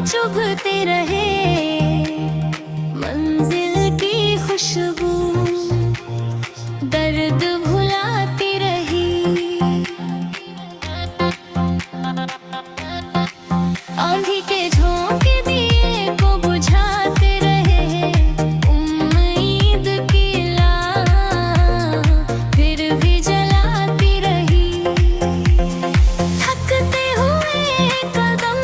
चुभते रहे मंजिल की खुशबू, दर्द भुलाती रही। आंधी के झोंके दिए को बुझाते रहे, उम्मीद की लौ फिर भी जलाती रही। थकते हुए कदम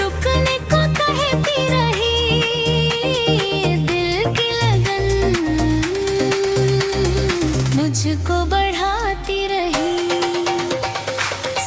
रुकने को कहती रही, दिल की लगन मुझको बढ़ाती रही।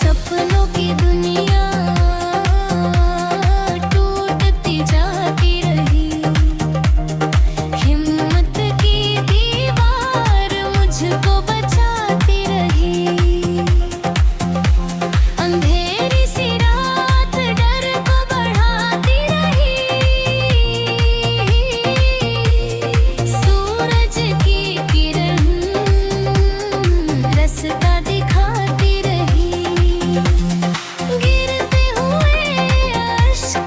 सपनों की दुनिया टूटती जाती रही, हिम्मत की दीवार मुझको बचाती रही। अंधेरी सी रात डर को बढ़ाती रही, सूरज की किरण रास्ता दिखाती रही। गिरते हुए अश्क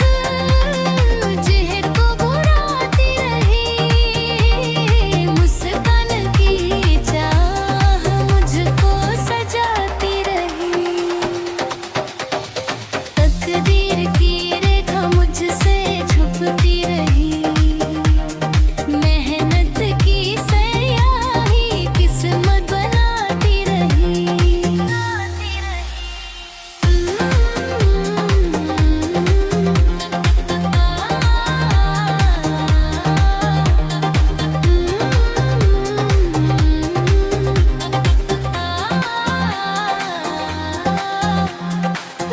मुझे को बुराती रही, मुस्कान की चाह मुझको सजाती रही। तकदीर की रेखा मुझसे छुपती रही, मेहनत की स्याही किस्मत बनाती रही।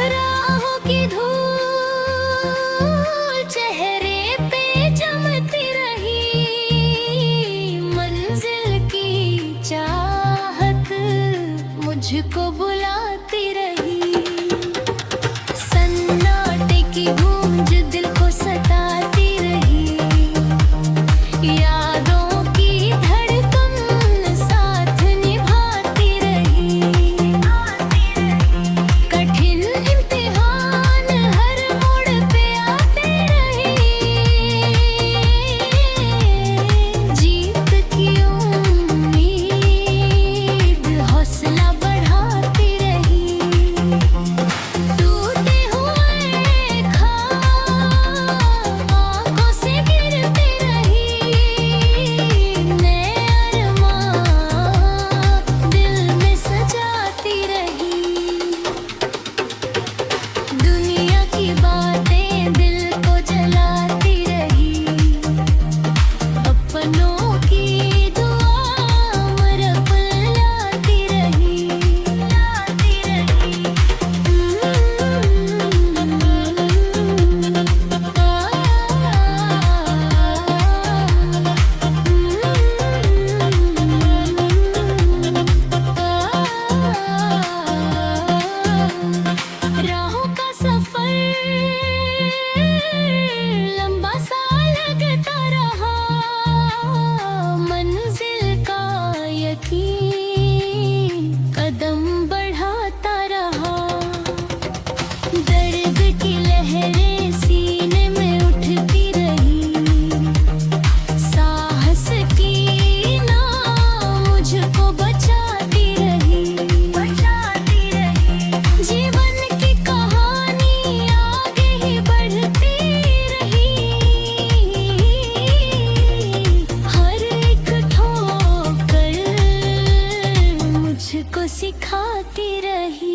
राहों की धूल चेहरे पे जमती रही, मंजिल की चाहत मुझको बुलाती रही। सन्नाटे की गूंज दिल को सताती रही, यादों की धड़कन साथ निभाती रही। कठिन इम्तिहान हर मोड़ पे आते रहे, जीत की उम्मीद हौसला बढ़ाती रही। टूटे हुए ख्वाब आंखों से गिरते रही, नए अरमान दिल में सजाती रही। दुनिया की बातें दिल को जलाती रही, अपनों की दुआ रब लाती रही। राहों का सफर लंबा सा लगता रहा, मंजिल का यकीन कदम बढ़ाता रहा। दर्द की लहरें सीने में उठती रही, साहस की नाव मुझको बचाती रही। जीवन की कहानी आगे ही बढ़ती रही, हर एक ठोकर मुझको सिखाती रही।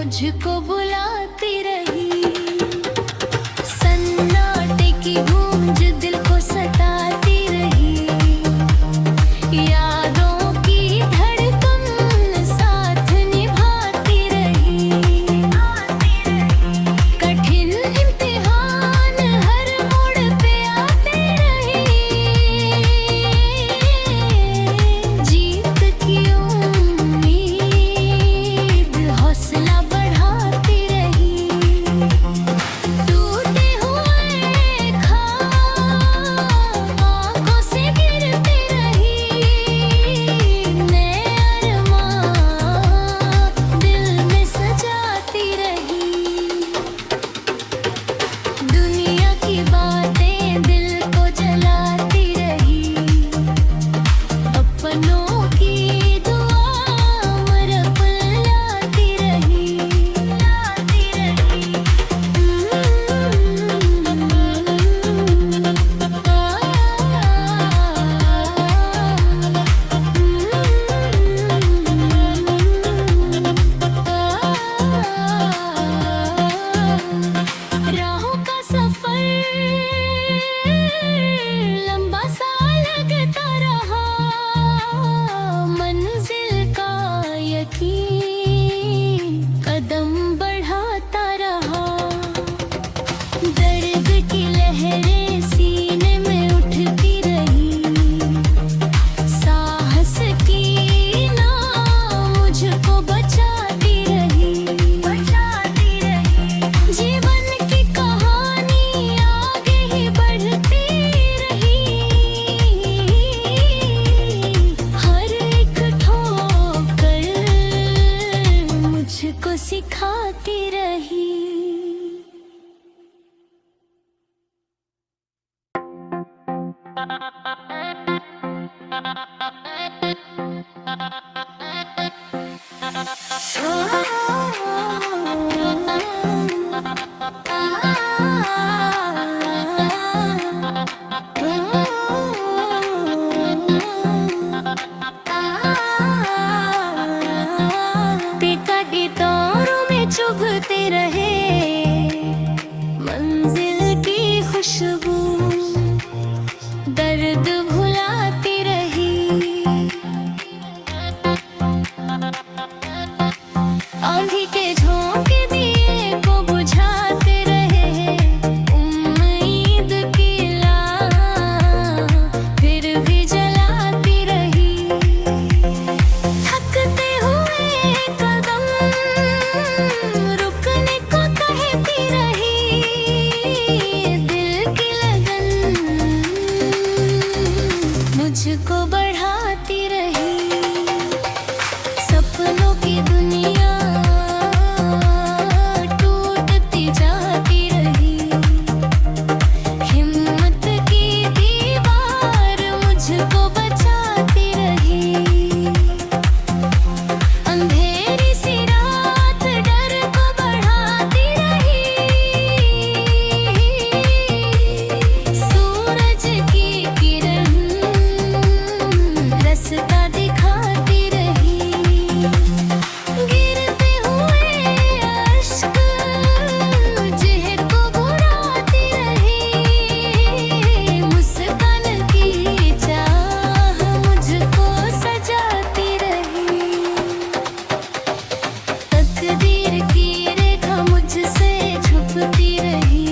मुझको बुलाती रही। सन्नाटे की गूंज दिल को सताती रही। यादों की धड़कन साथ निभाती रही। कठिन इम्तिहान हर मोड़ पे आते रहे। जीत की उम्मीद हौसला बढ़ाती रही। टूटे हुए ख्वाब आंखों से गिरते रही। नए अरमान दिल में सजाती रही। दुनिया की बातें दिल को जलाती रही। अपनों की दुआ रब लाती रही। राहों का सफर लंबा सा लगता रहा। मंजिल का यकीन कदम बढ़ाता रहा। दर्द की लहरें सीने में उठती रही। साहस की नाव मुझको बचाती रही। जीवन की कहानी आगे ही बढ़ती रही। हर एक ठोकर मुझको सिखाती रही। पिता की तारों में चुभते रहे। मंजिल की खुशबू दर्द भुलाती रही। आंधी के झोंके दिए को बुझाते रहे। उम्मीद की लां फिर भी जलाती रही। थकते हुए कदम रुकने को कहती रही। दिल की लगन मुझको बढ़ाती रही। सपनों की दुनिया टूटती जाती रही। हिम्मत की दीवार मुझको बचाती रही। अंधेरी सी रात डर को बढ़ाती रही। सूरज की किरण रास्ता दिखाती रही। गिरते हुए अश्क मुझको बुराती रही। मुस्कान की चाह मुझको सजाती रही। तकदीर की रेखा मुझसे छुपती रही।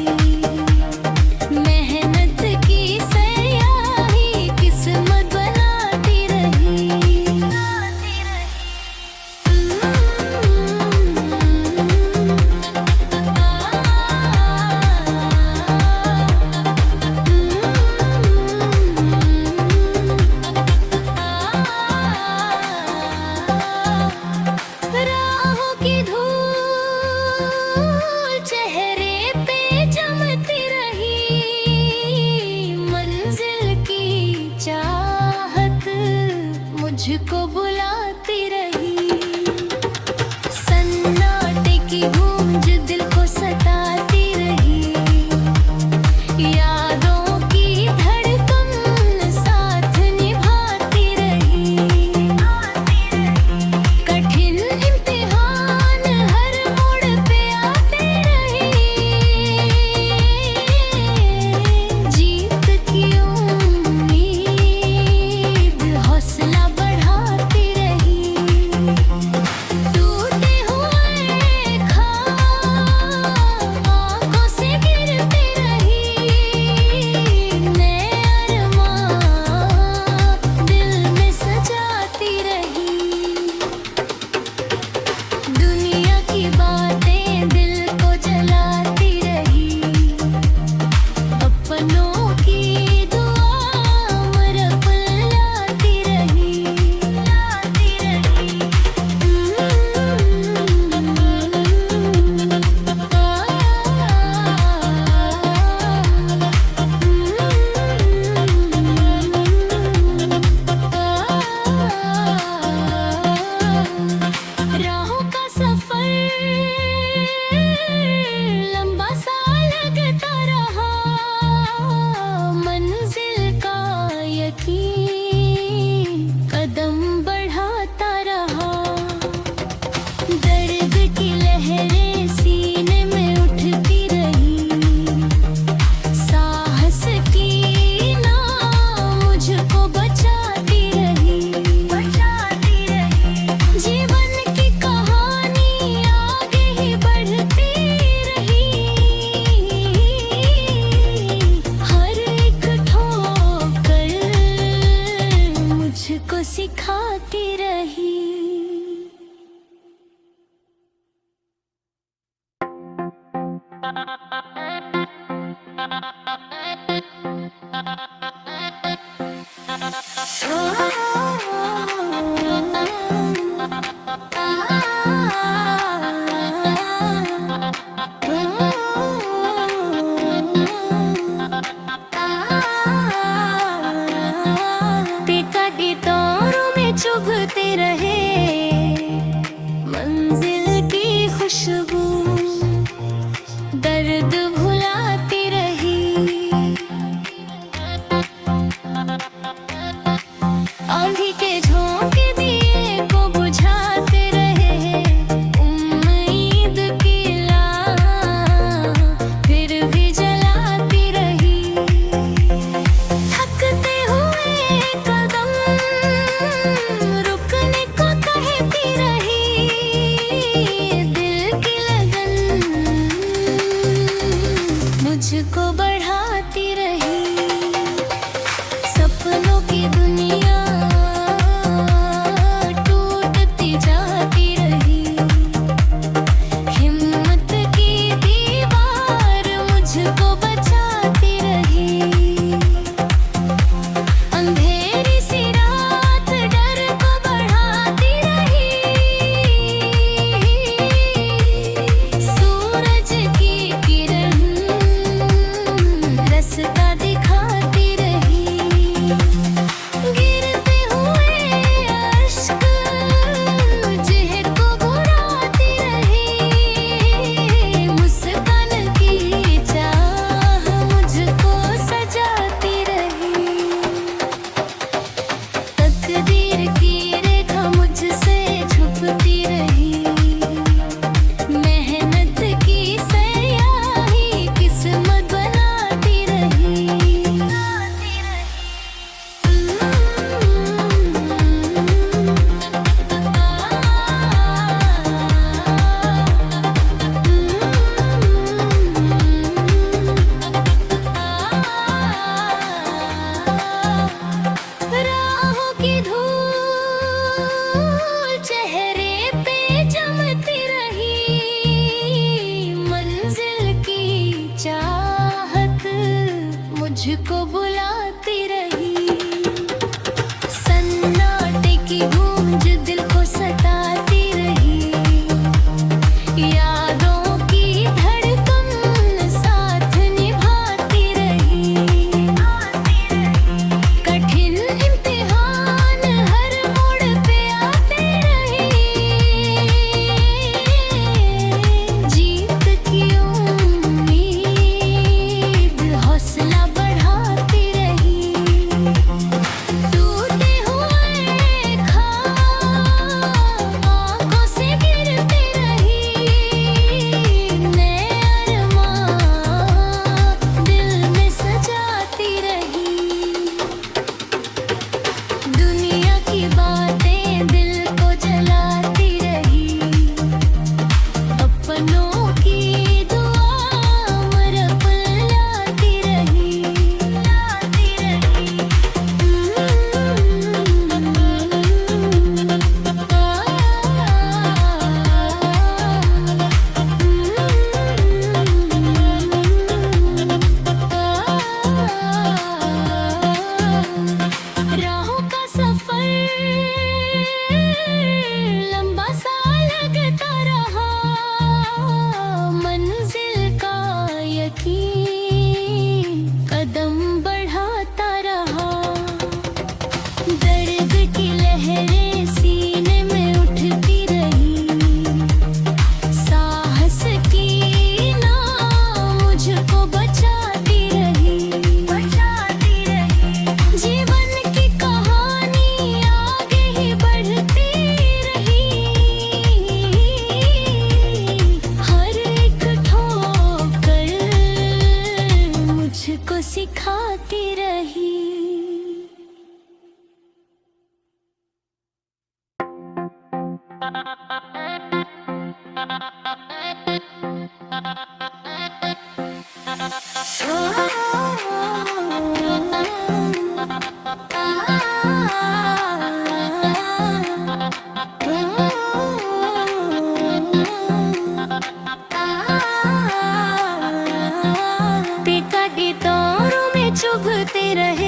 मेहनत की स्याही किस्मत बनाती रही। राहों की धूल चेहरे पे जमती रही। मंजिल की चाहत मुझको बुलाती रही। सन्नाटे की गूंज दिल को सताती रही। यादों की धड़कन साथ निभाती रही। कठिन इम्तिहान हर मोड़ चुभते रहे मंजिल की खुशबू, दर्द भुलाती रही। आंधी के झोंके दिए को बुझाते रहे, उम्मीद की लाह फिर भी जलाती रही। थकते हुए कदम रुकने को कहती रही, दिल की लगन मुझको बढ़ाती रही। सपनों की दुनिया टूटती जाती रही, हिम्मत की दीवार मुझको बचाती रही। अंधेरी सी रात डर को बढ़ाती रही, सूरज की किरण रास्ता दिखाती रही। गिरते हुए अश्क मुझे को बुराती रही, मुस्कान की चाह मुझको सजाती रही। तकदीर की रेखा मुझसे छुपती रही, मेहनत की स्याही किस्मत बनाती रही। राहों की धूल चेहरे पे जमती रही, मंजिल की चाहत मुझको बुलाती रही। सन्नाटे की गूंज दिल को सताती रही, यादों की धड़कन साथ निभाती रही। कठिन इम्तिहान हर मोड़ पे आते रहे, जीत की उम्मीद हौसला बढ़ाती रही। टूटे हुए ख्वाब आंखों से गिरते रही, नए अरमान दिल में सजाती रही। दुनिया की बातें दिल को जलाती रही, अपनों की दुआ उम्र बुलाती रही। राहों का सफर लंबा सा लगता रहा, मंजिल का यकीन कदम बढ़ाता रहा। दर्द की लहरें सीने में उठती रही, साहस की नाव मुझको बचाती रही। जीवन की कहानी आगे ही बढ़ती रही, हर एक ठोकर मुझको सिखाती रही। रहे